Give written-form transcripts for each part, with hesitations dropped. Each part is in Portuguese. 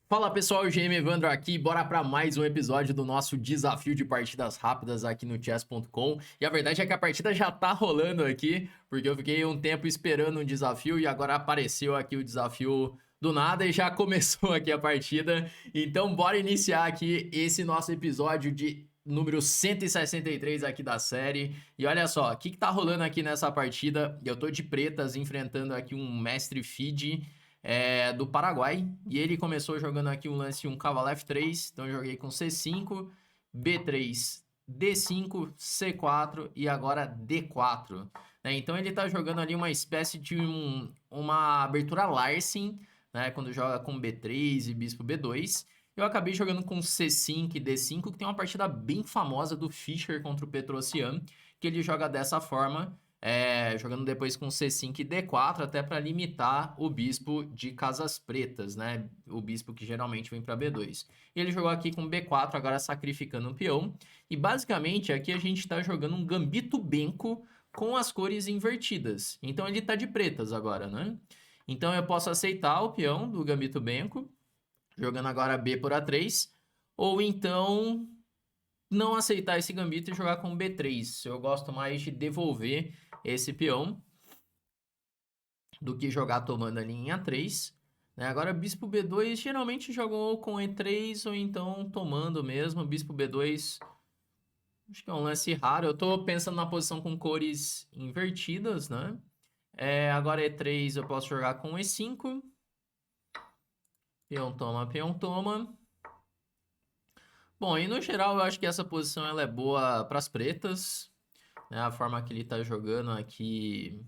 Fala pessoal, GM Evandro aqui, bora para mais um episódio do nosso desafio de partidas rápidas aqui no chess.com. E a verdade é que a partida já tá rolando aqui, porque eu fiquei um tempo esperando um desafio e agora apareceu aqui o desafio do nada e já começou aqui a partida. Então bora iniciar aqui esse nosso episódio de número 163 aqui da série. E olha só, o que tá rolando aqui nessa partida? Eu tô de pretas enfrentando aqui um mestre Fiji do Paraguai. E ele começou jogando aqui um lance um cavalo F3. Então eu joguei com C5, B3, D5, C4 e agora D4. Né? Então ele tá jogando ali uma espécie de uma abertura Larsen, né? Quando joga com B3 e bispo B2. Eu acabei jogando com C5 e D5, que tem uma partida bem famosa do Fischer contra o Petrosian, que ele joga dessa forma, jogando depois com C5 e D4, até para limitar o bispo de casas pretas, né? O bispo que geralmente vem para B2. Ele jogou aqui com B4, agora sacrificando um peão. E basicamente aqui a gente está jogando um gambito benco com as cores invertidas. Então ele está de pretas agora, né? Então eu posso aceitar o peão do gambito benco, jogando agora B por A3, ou então não aceitar esse gambito e jogar com B3. Eu gosto mais de devolver esse peão do que jogar tomando ali em A3. Né? Agora, bispo B2 geralmente jogam com E3 ou então tomando mesmo. Bispo B2 acho que é um lance raro. Eu tô pensando na posição com cores invertidas, né? Agora E3 eu posso jogar com E5. Peão toma, peão toma. Bom, e no geral eu acho que essa posição ela é boa para as pretas. Né? A forma que ele tá jogando aqui.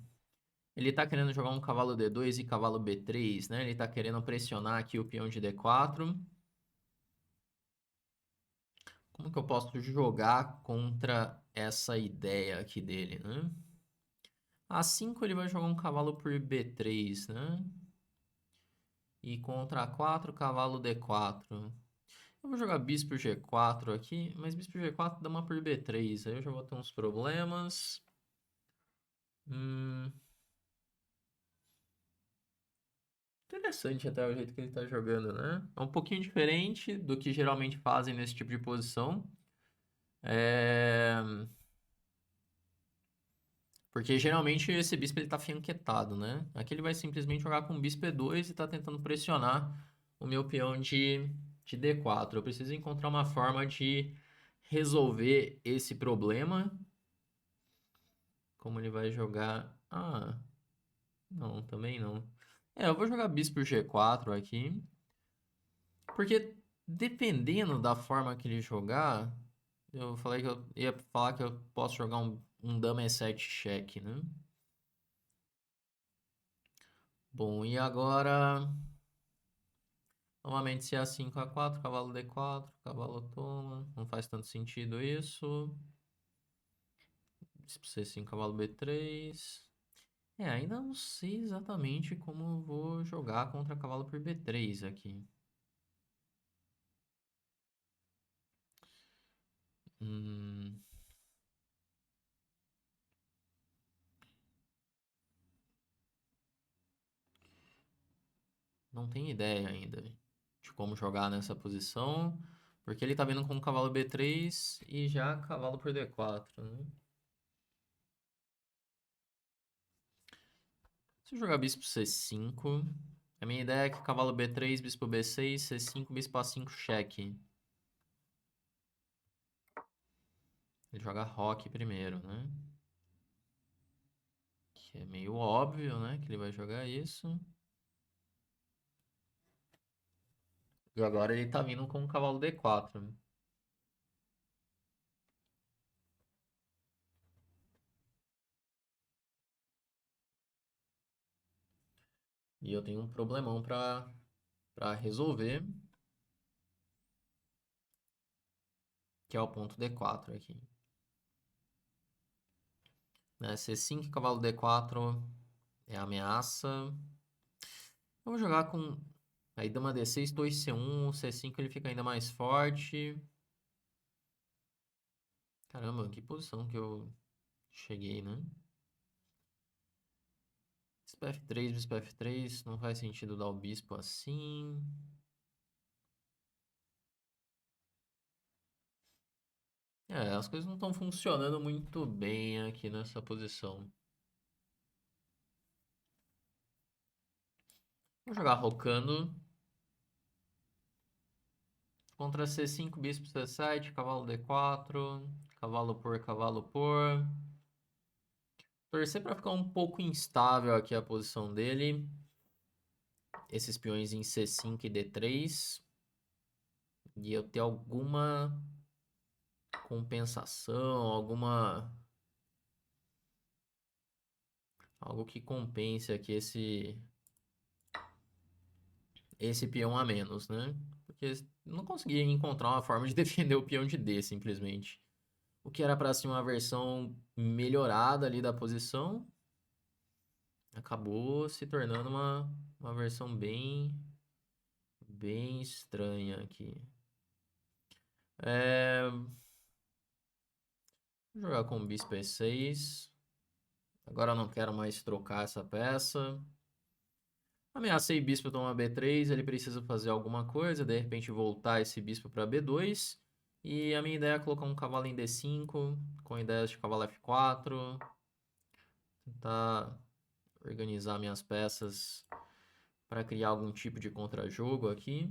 Ele tá querendo jogar um cavalo D2 e cavalo B3, né? Ele tá querendo pressionar aqui o peão de D4. Como que eu posso jogar contra essa ideia aqui dele, né? A5 ele vai jogar um cavalo por B3, né? E contra A4, cavalo D4. Eu vou jogar bispo G4 aqui, mas bispo G4 dá uma por B3. Aí eu já vou ter uns problemas. Hum, Interessante até o jeito que ele tá jogando, né? É um pouquinho diferente do que geralmente fazem nesse tipo de posição. É... Porque geralmente esse bispo ele tá fianquetado, né? Aqui ele vai simplesmente jogar com bispo E2 e tá tentando pressionar o meu peão de D4. Eu preciso encontrar uma forma de resolver esse problema. Como ele vai jogar... Ah, não, também não. Eu vou jogar bispo G4 aqui. Porque dependendo da forma que ele jogar, eu falei que eu ia falar que eu posso jogar um dama E7 cheque, né? Bom, e agora, novamente, se é A5, A4, cavalo D4, cavalo toma. Não faz tanto sentido isso. Se C5, cavalo B3. Ainda não sei exatamente como eu vou jogar contra cavalo por B3 aqui. Hum, não tenho ideia ainda de como jogar nessa posição, porque ele tá vindo com cavalo B3 e já cavalo por D4, né? Se eu jogar bispo C5, a minha ideia é que cavalo B3, bispo B6, C5, bispo A5, cheque. Ele joga roque primeiro, né? Que é meio óbvio, né? Que ele vai jogar isso. E agora ele tá vindo com o cavalo D4. Né? E eu tenho um problemão pra resolver, que é o ponto D4 aqui. Né? C5, cavalo D4 é ameaça. Eu vou jogar com... Aí dama D6, 2C1, C5 ele fica ainda mais forte. Caramba, que posição que eu cheguei, né? Bispo F3, bispo F3, não faz sentido dar o bispo assim. As coisas não estão funcionando muito bem aqui nessa posição. Vou jogar rocando. Contra C5, bispo C7, cavalo D4, cavalo por, cavalo por. Torcer para ficar um pouco instável aqui a posição dele. Esses peões em C5 e D3. E eu ter alguma compensação, algo que compense aqui esse peão a menos, né? Porque não consegui encontrar uma forma de defender o peão de D, simplesmente. O que era para ser uma versão melhorada ali da posição, acabou se tornando uma versão bem estranha aqui. Vou jogar com o bispo E6. Agora eu não quero mais trocar essa peça. Ameacei bispo toma B3, ele precisa fazer alguma coisa, de repente voltar esse bispo para B2. E a minha ideia é colocar um cavalo em D5, com ideias de cavalo F4. Tentar organizar minhas peças para criar algum tipo de contra-jogo aqui.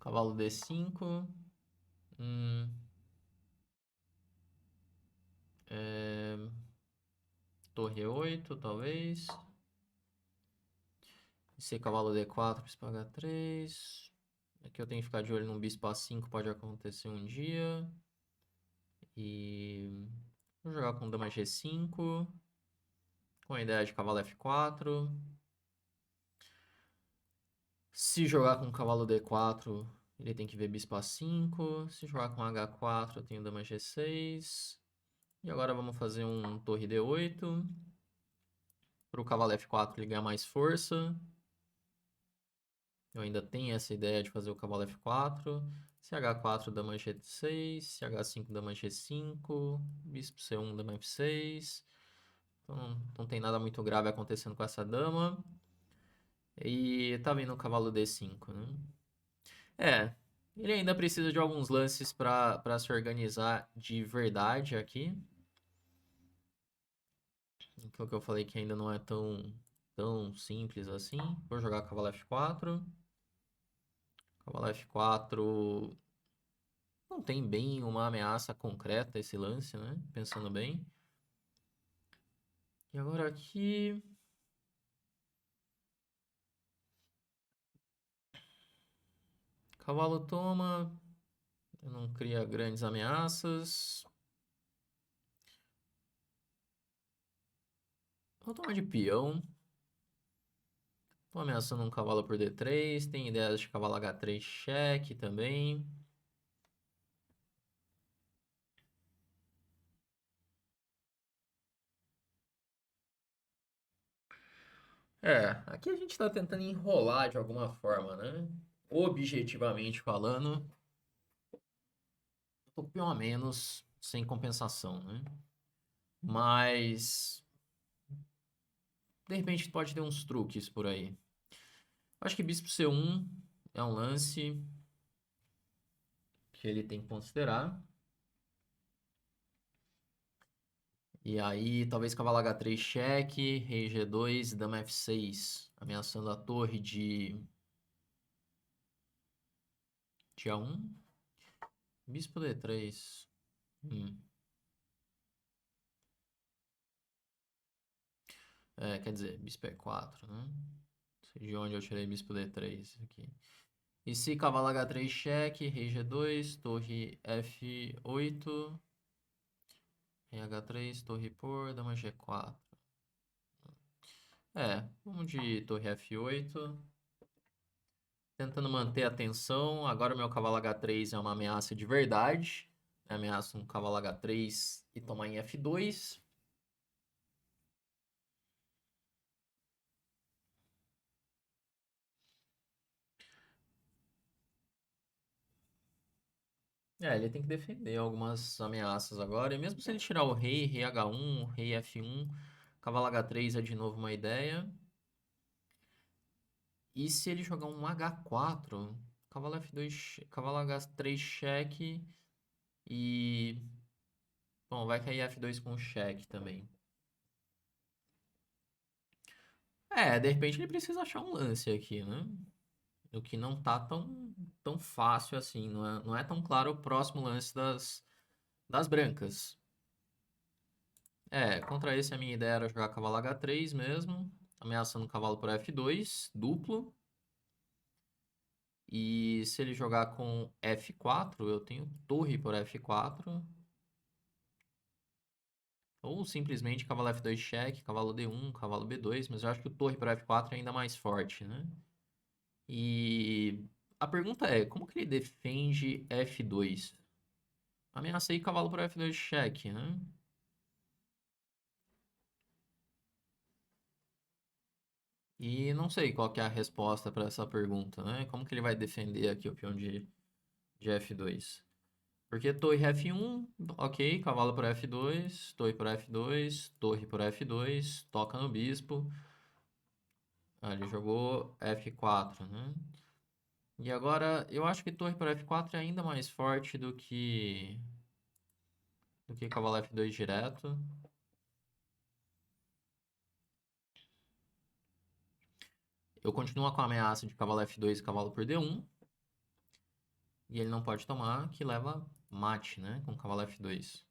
Cavalo D5. Torre E8, talvez. Esse cavalo D4, bispo H3. Aqui eu tenho que ficar de olho num bispo A5, pode acontecer um dia. E vou jogar com dama G5. Com a ideia de cavalo F4. Se jogar com cavalo D4, ele tem que ver bispo A5. Se jogar com H4, eu tenho dama G6. E agora vamos fazer um torre D8. Para o cavalo F4 ele ganhar mais força. Eu ainda tenho essa ideia de fazer o cavalo F4. Se H4, dama G6. Se H5, dama G5. Bispo C1, dama F6. Então não tem nada muito grave acontecendo com essa dama. E tá vindo o cavalo D5, né? Ele ainda precisa de alguns lances para se organizar de verdade aqui. Aquilo que eu falei que ainda não é tão simples assim. Vou jogar cavalo F4. Cavalo F4 não tem bem uma ameaça concreta esse lance, né? Pensando bem. E agora aqui... Cavalo toma. Não cria grandes ameaças. Vou tomar de peão. Tô ameaçando um cavalo por D3. Tem ideias de cavalo H3 cheque também. Aqui a gente tá tentando enrolar de alguma forma, né? Objetivamente falando, tô com peão a menos, sem compensação, né? Mas, de repente pode ter uns truques por aí. Acho que bispo C1 é um lance que ele tem que considerar. E aí, talvez cavalo H3 cheque, rei G2, dama F6, ameaçando a torre de A1. Bispo D3. Quer dizer, bispo E4, né? Não sei de onde eu tirei bispo D3 aqui. E se cavalo H3 cheque, rei G2, torre F8, rei H3, torre por, dama G4. Vamos de torre F8. Tentando manter a tensão. Agora o meu cavalo H3 é uma ameaça de verdade. Ameaça um cavalo H3 e tomar em F2. Ele tem que defender algumas ameaças agora. E mesmo se ele tirar o rei, rei H1, rei F1, cavalo H3 é de novo uma ideia. E se ele jogar um H4, cavalo F2, cavalo H3 cheque, E... Bom, vai cair F2 com cheque também. De repente ele precisa achar um lance aqui, né? O que não tá tão fácil assim. Não é tão claro o próximo lance das brancas. Contra esse a minha ideia era jogar cavalo H3 mesmo. Ameaçando o cavalo por F2, duplo. E se ele jogar com F4, eu tenho torre por F4. Ou simplesmente cavalo F2 cheque, cavalo D1, cavalo B2. Mas eu acho que o torre por F4 é ainda mais forte, né? E a pergunta é, como que ele defende F2? Ameacei cavalo por F2 cheque, né? E não sei qual que é a resposta para essa pergunta, né? Como que ele vai defender aqui o peão de F2? Porque torre F1, ok, cavalo por F2, torre por F2, torre por F2, toca no bispo. Ele jogou F4, né? E agora, eu acho que torre por F4 é ainda mais forte do que cavalo F2 direto. Eu continuo com a ameaça de cavalo F2 e cavalo por D1. E ele não pode tomar, que leva mate, né? Com cavalo F2.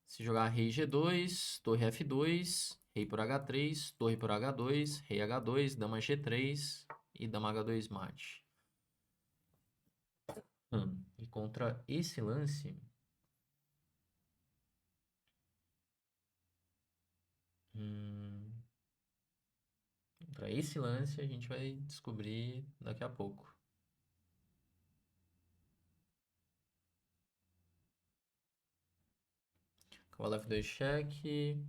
Se jogar rei G2, torre F2, rei por H3, torre por H2, rei H2, dama G3 e dama H2 mate. E contra esse lance... Contra esse lance a gente vai descobrir daqui a pouco. Cavalo F2 cheque.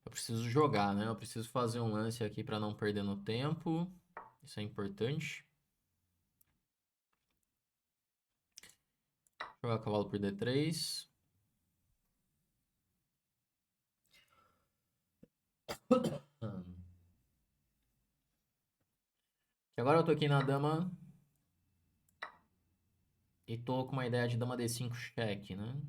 Eu preciso jogar, né? Eu preciso fazer um lance aqui para não perder no tempo. Isso é importante. Jogar cavalo por D3. E agora eu tô aqui na dama. E tô com uma ideia de dama D5 cheque, né?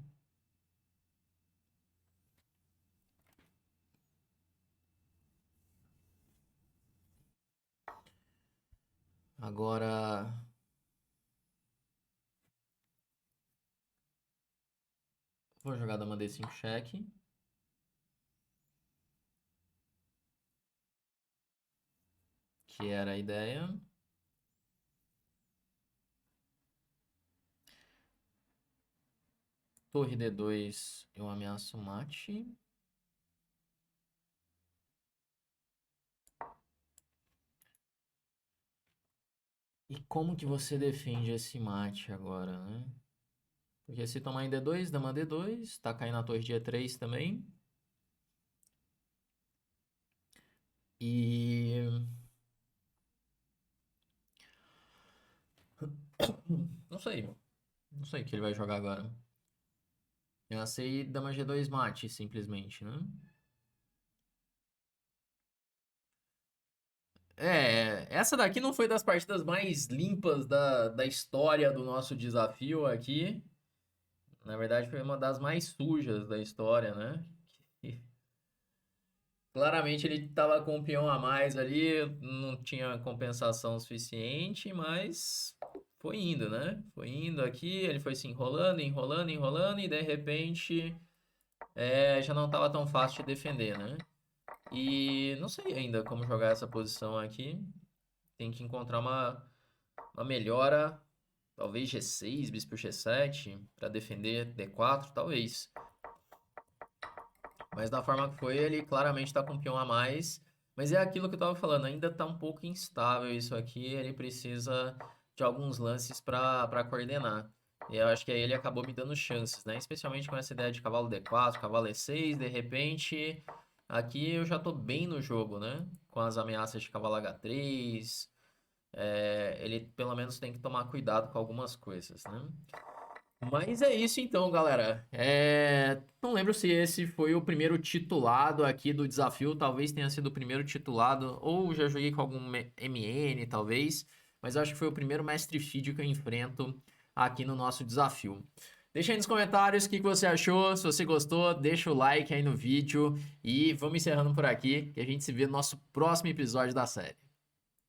Agora... Vou jogar dama D5 cheque. Que era a ideia. Torre D2, eu ameaço mate. E como que você defende esse mate agora, né? Porque se tomar em D2, dama D2, tá caindo a torre de E3 também. E... Não sei. Não sei o que ele vai jogar agora. Ameacei dama G2 mate, simplesmente, né? Essa daqui não foi das partidas mais limpas da história do nosso desafio aqui. Na verdade, foi uma das mais sujas da história, né? Claramente ele estava com um peão a mais ali, não tinha compensação suficiente, mas foi indo, né? Foi indo aqui, ele foi se enrolando, enrolando, enrolando, e de repente já não estava tão fácil de defender, né? E não sei ainda como jogar essa posição aqui. Tem que encontrar uma melhora, talvez G6, bispo G7, para defender D4, talvez. Mas da forma que foi, ele claramente está com um peão a mais. Mas é aquilo que eu estava falando, ainda está um pouco instável isso aqui. Ele precisa de alguns lances para coordenar. E eu acho que aí ele acabou me dando chances, né? Especialmente com essa ideia de cavalo D4, cavalo E6. De repente, aqui eu já estou bem no jogo, né? Com as ameaças de cavalo H3. Ele pelo menos tem que tomar cuidado com algumas coisas, né? Mas é isso então, galera. Não lembro se esse foi o primeiro titulado aqui do desafio. Talvez tenha sido o primeiro titulado. Ou já joguei com algum MN, talvez. Mas eu acho que foi o primeiro Mestre Feed que eu enfrento aqui no nosso desafio. Deixa aí nos comentários o que você achou. Se você gostou, deixa o like aí no vídeo. E vamos encerrando por aqui. Que a gente se vê no nosso próximo episódio da série.